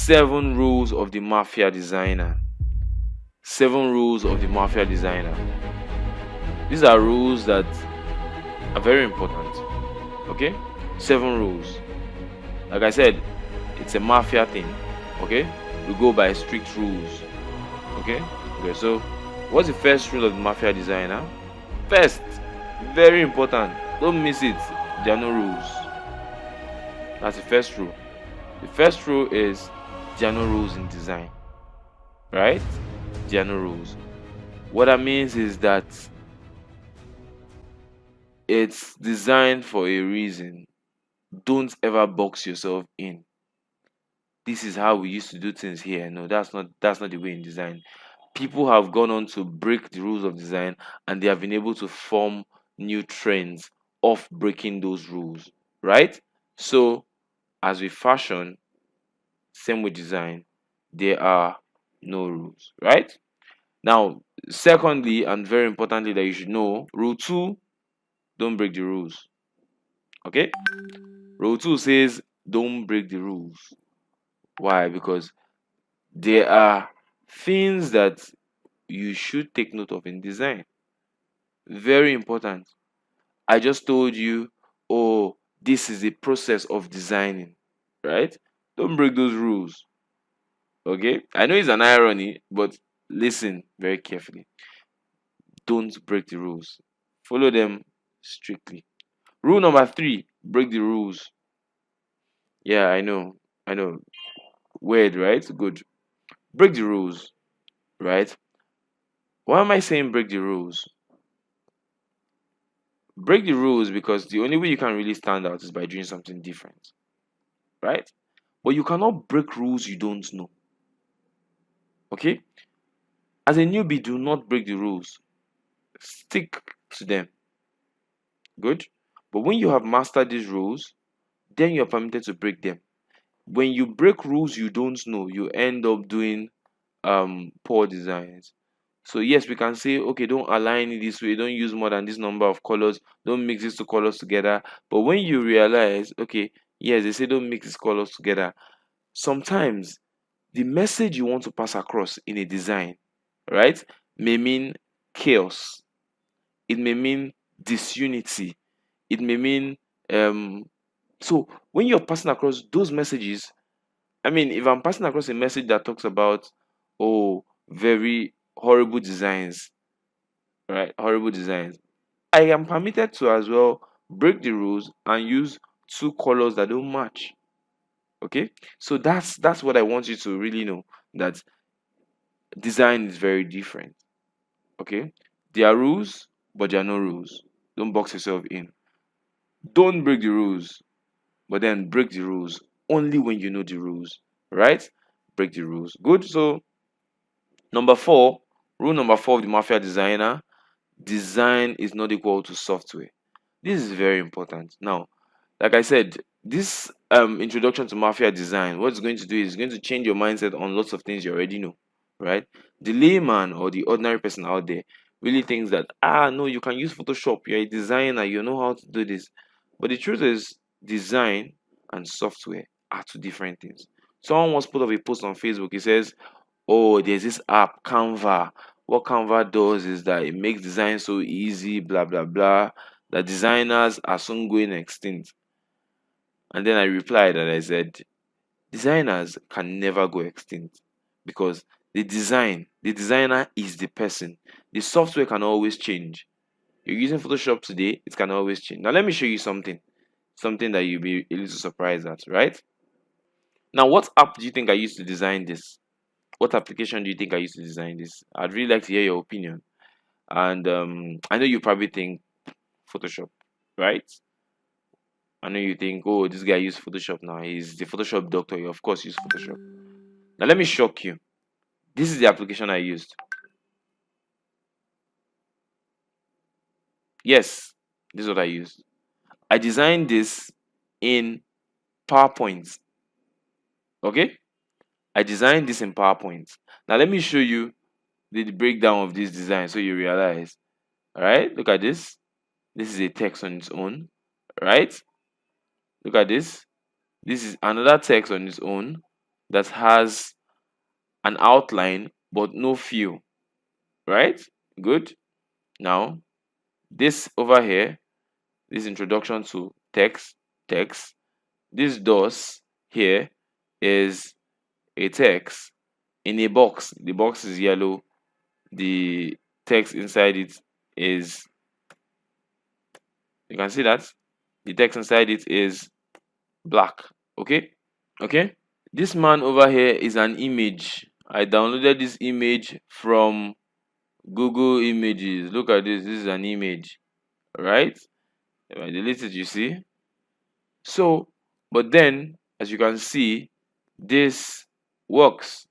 7 rules of the Mafia designer. 7 rules of the Mafia designer. These are rules that are very important. Okay? 7 rules. Like I said, it's a Mafia thing. Okay? We go by strict rules. Okay? So what's the first rule of the Mafia designer? First, very important, don't miss it, there are no rules. That's the first rule. The first rule is there are no rules in design. Right? There are no rules. What that means is that it's designed for a reason. Don't ever box yourself in. This is how we used to do things here. No, that's not the way in design. People have gone on to break the rules of design, and they have been able to form new trends of breaking those rules, right? So as with fashion, same with design, there are no rules, right? Now, secondly, and very importantly, that you should know, rule 2, don't break the rules. Okay? Rule 2 says don't break the rules. Why? Because there are things that you should take note of in design. Very important. I just told you, oh, this is the process of designing, right? Don't break those rules. Okay? I know it's an irony, but listen very carefully. Don't break the rules. Follow them strictly. Rule number 3, break the rules. Yeah, I know. Weird, right? Good. Break the rules, right? Why am I saying break the rules? Break the rules because the only way you can really stand out is by doing something different, right? But you cannot break rules you don't know. Okay? As a newbie, do not break the rules. Stick to them. Good? But when you have mastered these rules, then you're permitted to break them. When you break rules you don't know, you end up doing poor designs. So yes, we can say, okay, don't align it this way, don't use more than this number of colors, don't mix these two colors together. But when you realize, okay, yes, they say don't mix these colors together, sometimes the message you want to pass across in a design, right, may mean chaos, it may mean disunity, it may mean so when you're passing across those messages, I mean, if I'm passing across a message that talks about, oh, very horrible designs, right? Horrible designs, I am permitted to as well break the rules and use two colors that don't match. Okay, so that's what I want you to really know, that design is very different. Okay, there are rules, but there are no rules. Don't box yourself in. Don't break the rules, but then break the rules only when you know the rules, right? Break the rules. Good. So number 4, rule number 4 of the Mafia designer: design is not equal to software. This is very important. Now, like I said, this introduction to Mafia design, what it's going to do is going to change your mindset on lots of things you already know, right? The layman or the ordinary person out there really thinks that, no, you can use Photoshop, you're a designer, you know how to do this. But the truth is, design and software are two different things. Someone once put up a post on Facebook. He says, oh, there's this app, Canva. What Canva does is that it makes design so easy, blah blah blah, that designers are soon going extinct. And then I replied and I said, designers can never go extinct, because the designer is the person. The software can always change. You're using Photoshop today, it can always change. Now let me show you something that you'll be a little surprised at, right? Now, what app do you think I used to design this? What application do you think I used to design this? I'd really like to hear your opinion. And I know you probably think Photoshop, right? I know you think, oh, this guy used Photoshop now. He's the Photoshop doctor. You of course use Photoshop. Now let me shock you. This is the application I used. Yes, this is what I used. I designed this in PowerPoint. Okay? I designed this in PowerPoint. Now let me show you the breakdown of this design so you realize. Alright, look at this. This is a text on its own. Right? Look at this. This is another text on its own. that has an outline but no feel, right? Good. Now, this over here, this introduction to text. This DOS here is a text in a box. The box is yellow. The text inside it is, you can see that the text inside it is black. Okay, okay. This man over here is an image. I downloaded this image from Google Images. Look at this. This is an image, right? If I delete it, you see. So, but then, as you can see, this works.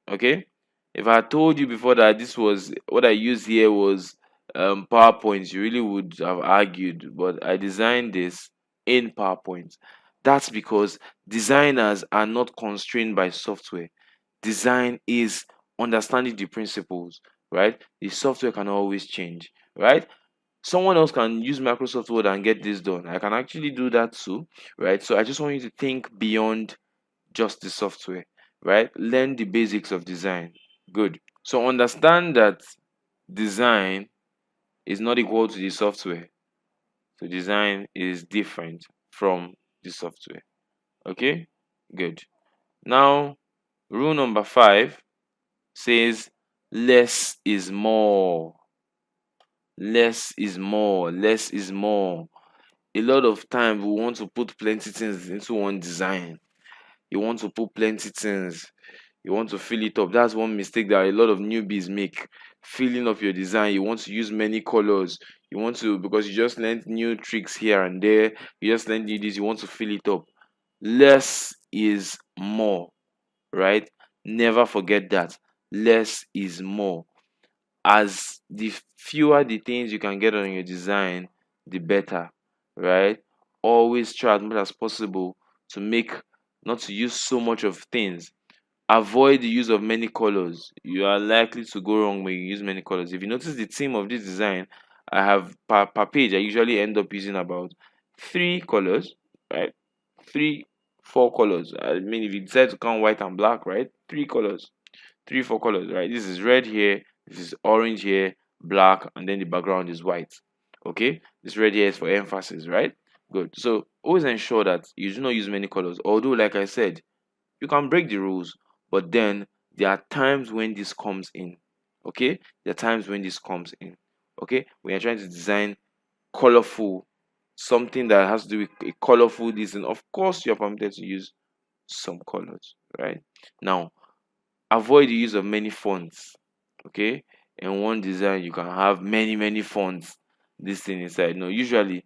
Okay. If I told you before that this was what I used here was PowerPoint, you really would have argued. But I designed this in PowerPoint. That's because designers are not constrained by software. Design is understanding the principles, right? The software can always change, right? Someone else can use Microsoft Word and get this done. I can actually do that too, right? So I just want you to think beyond just the software, right? Learn the basics of design. Good. So understand that design is not equal to the software. So design is different from the software. Okay? Good. Now, rule number 5 says less is more. Less is more. Less is more. A lot of time we want to put plenty things into one design. You want to put plenty things. You want to fill it up. That's one mistake that a lot of newbies make. Filling up your design. You want to use many colors. You want to, because you just learned new tricks here and there. You just learned new this. You want to fill it up. Less is more, right? Never forget that. Less is more. As the fewer the things you can get on your design, the better, right? Always try as much as possible to make, not to use so much of things. Avoid the use of many colors. You are likely to go wrong when you use many colors. If you notice the theme of this design, I have per page, I usually end up using about 3 colors, right? 3 4 colors. I mean, if you decide to count white and black, right? 3 colors, 3 4 colors, right? This is red here, this is orange here, black, and then the background is white. Okay, this red here is for emphasis, right? Good. So always ensure that you do not use many colors. Although, like I said, you can break the rules, but then there are times when this comes in. Okay, there are times when this comes in. Okay, when you're trying to design colorful, something that has to do with a colorful design, of course you're permitted to use some colors, right? Now, avoid the use of many fonts. Okay, in one design you can have many fonts this thing inside. No, usually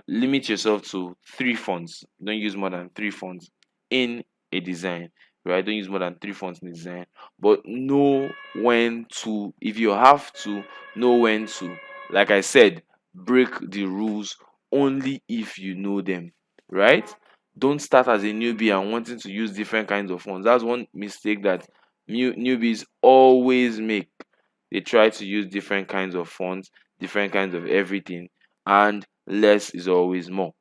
limit yourself to 3 fonts. Don't use more than 3 fonts in a design, right? Don't use more than 3 fonts in a design, but know when to, if you have to, know when to. Like I said, break the rules only if you know them, right? Don't start as a newbie and wanting to use different kinds of fonts. That's one mistake that newbies always make. They try to use different kinds of fonts, different kinds of everything, and less is always more.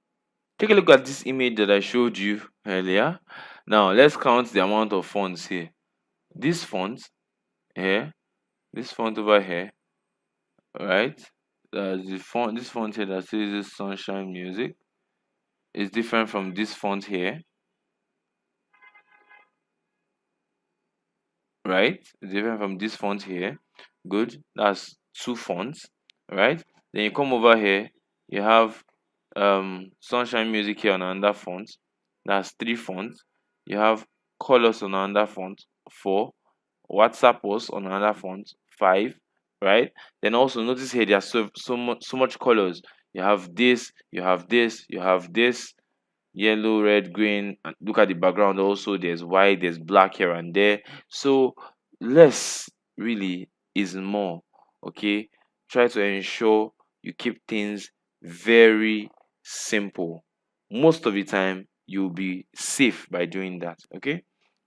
Take a look at this image that I showed you earlier. Now let's count the amount of fonts here. This font here, this font over here, right? The font, this font here that says this sunshine music is different from this font here, right? It's different from this font here. Good. That's 2 fonts, right? Then you come over here, you have sunshine music here on another font. That's 3 fonts. You have colors on another font, 4. WhatsApp posts on another font, 5. Right? Then also notice here there are so much colors. You have this, you have this, you have this, yellow, red, green, and look at the background also. There's white, there's black here and there. So less really is more. Okay, try to ensure you keep things very simple. Most of the time you'll be safe by doing that. Okay,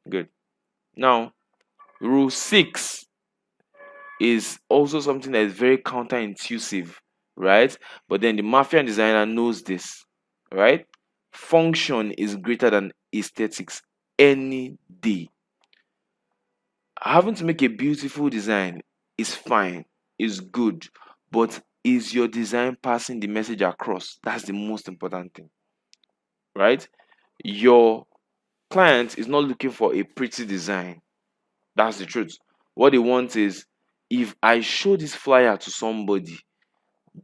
good. Now, rule 6 is also something that is very counterintuitive, right? But then the Mafia designer knows this, right? Function is greater than aesthetics any day. Having to make a beautiful design is fine, is good, but is your design passing the message across? That's the most important thing, right? Your client is not looking for a pretty design. That's the truth. What they want is, if I show this flyer to somebody,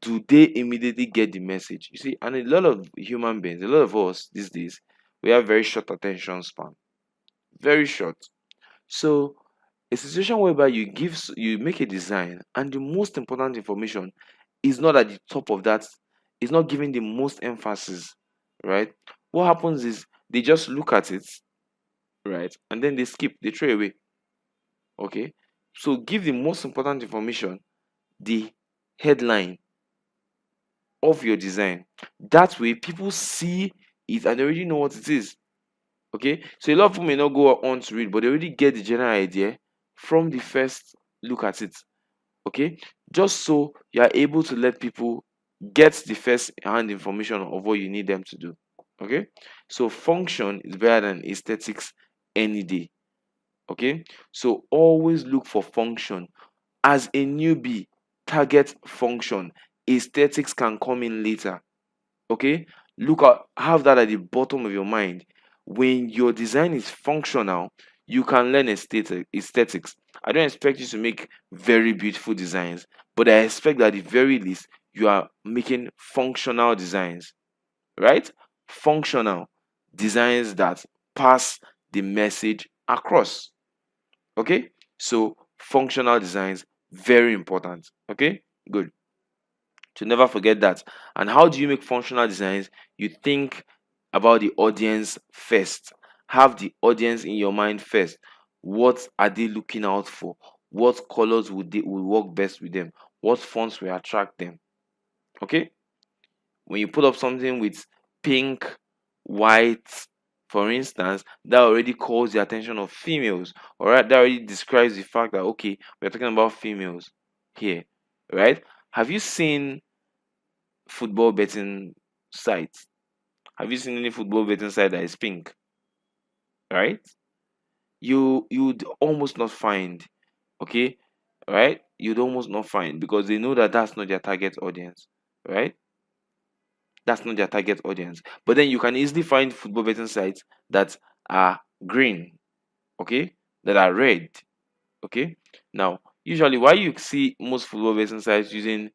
do they immediately get the message? You see, and a lot of human beings, a lot of us these days, we have very short attention span, very short. So a situation whereby you make a design and the most important information is not at the top of that, is not giving the most emphasis, right? What happens is they just look at it, right, and then they skip, they throw away. Okay, so give the most important information, the headline of your design. That way people see it and they already know what it is. Okay, so a lot of people may not go on to read, but they already get the general idea from the first look at it. Okay, just so you are able to let people get the first hand information of what you need them to do. Okay, so function is better than aesthetics any day. Okay, so always look for function. As a newbie, target function. Aesthetics can come in later. Okay, look at, have that at the bottom of your mind. When your design is functional, you can learn aesthetics. I don't expect you to make very beautiful designs, but I expect that at the very least you are making functional designs, right? Functional designs that pass the message across. Okay, so functional designs, very important. Okay, good, to never forget that. And how do you make functional designs? You think about the audience first. Have the audience in your mind first. What are they looking out for? What colors would work best with them? What fonts will attract them? Okay, when you put up something with pink, white, for instance, that already calls the attention of females. All right, that already describes the fact that, okay, we're talking about females here, right? Have you seen football betting sites? Have you seen any football betting site that is pink? Right? You'd almost not find. Okay, right? You'd almost not find, because they know that that's not their target audience, right? That's not their target audience. But then you can easily find football betting sites that are green, okay, that are red, okay. Now, usually, why you see most football betting sites using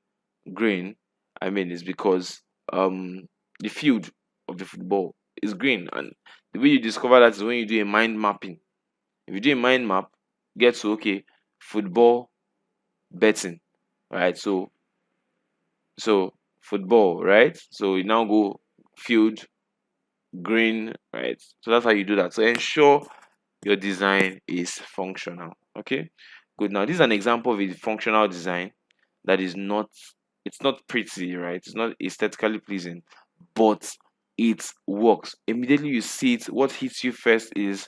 green, I mean, is because the field of the football is green, and the way you discover that is when you do a mind mapping. If you do a mind map, get to, okay, football betting, right? So football, right? So you now go field green, right? So that's how you do that. So ensure your design is functional. Okay, good. Now this is an example of a functional design that is not, it's not pretty, right? It's not aesthetically pleasing, but it works. Immediately you see it, what hits you first is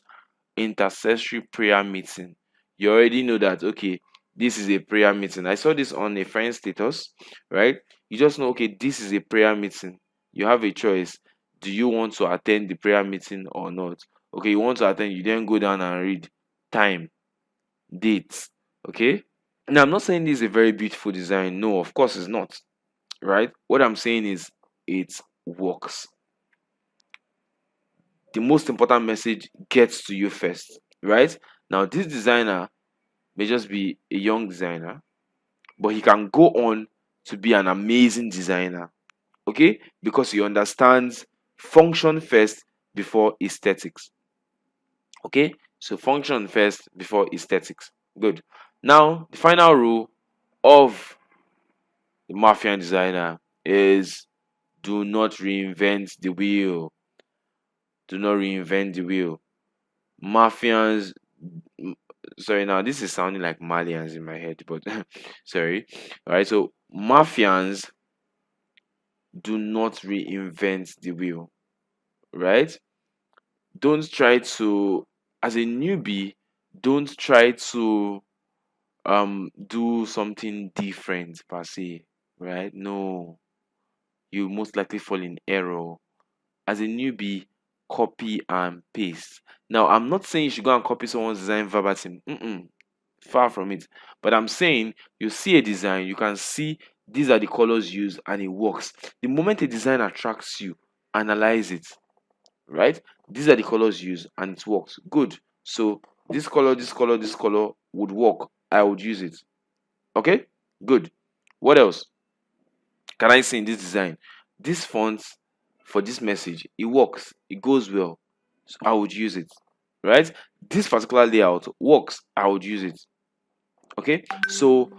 intercessory prayer meeting. You already know that, okay, this is a prayer meeting. I saw this on a friend's status, right? You just know, okay, this is a prayer meeting. You have a choice. Do you want to attend the prayer meeting or not? Okay, you want to attend, you then go down and read time, dates. Okay, now I'm not saying this is a very beautiful design. No, of course it's not, right? What I'm saying is it works. The most important message gets to you first, right? Now this designer may just be a young designer, but he can go on to be an amazing designer, okay, because he understands function first before aesthetics. Okay, so function first before aesthetics. Good. Now the final rule of the Mafia designer is, do not reinvent the wheel. Do not reinvent the wheel. Mafians, sorry, now this is sounding like Malians in my head, but sorry. All right, so Mafians do not reinvent the wheel, right? Don't try to, as a newbie, don't try to do something different per se, right? No, you most likely fall in error. As a newbie, copy and paste. Now, I'm not saying you should go and copy someone's design verbatim. Far from it. But I'm saying you see a design, you can see these are the colors used and it works. The moment a design attracts you, analyze it, right? These are the colors used and it works. Good. So this color, this color, this color would work. I would use it. Okay? Good. What else can I see in this design? This font for this message, it works, it goes well. So I would use it. Right? This particular layout works, I would use it. Okay? So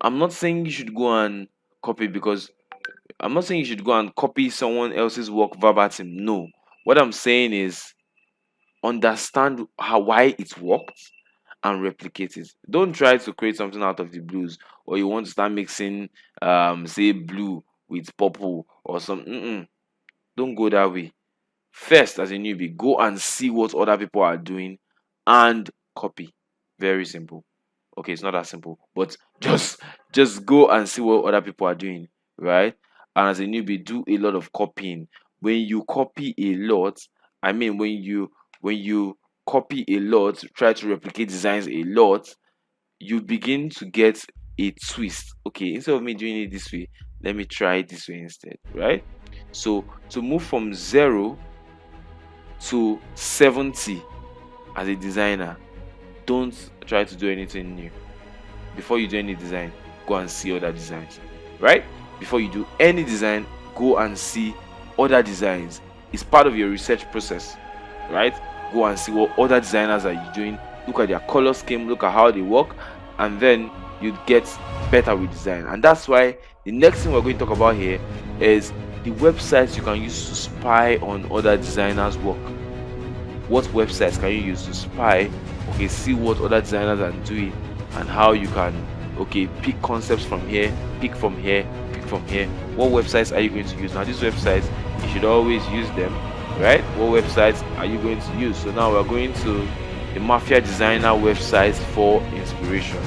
I'm not saying you should go and copy because I'm not saying you should go and copy someone else's work verbatim. No. What I'm saying is understand why it worked and replicate it. Don't try to create something out of the blues, or you want to start mixing say blue with purple or something. Don't go that way. First, as a newbie, go and see what other people are doing and copy. Very simple. Okay, it's not that simple, but just go and see what other people are doing, right? And as a newbie, do a lot of copying. When you copy a lot, I mean when you copy a lot, try to replicate designs a lot, you begin to get a twist. Okay, instead of me doing it this way, let me try it this way instead, right? So to move from 0 to 70 as a designer, don't try to do anything new. Before you do any design, go and see other designs, right? Before you do any design, go and see other designs. It's part of your research process, right? Go and see what other designers are doing, look at their color scheme, look at how they work, and then you get better with design. And that's why the next thing we're going to talk about here is the websites you can use to spy on other designers' work. What websites can you use to spy? Okay, see what other designers are doing and how you can pick concepts from here, pick from here, pick from here. What websites are you going to use? Now these websites, you should always use them, right? What websites are you going to use? So now we're going to the Mafia designer websites for inspiration.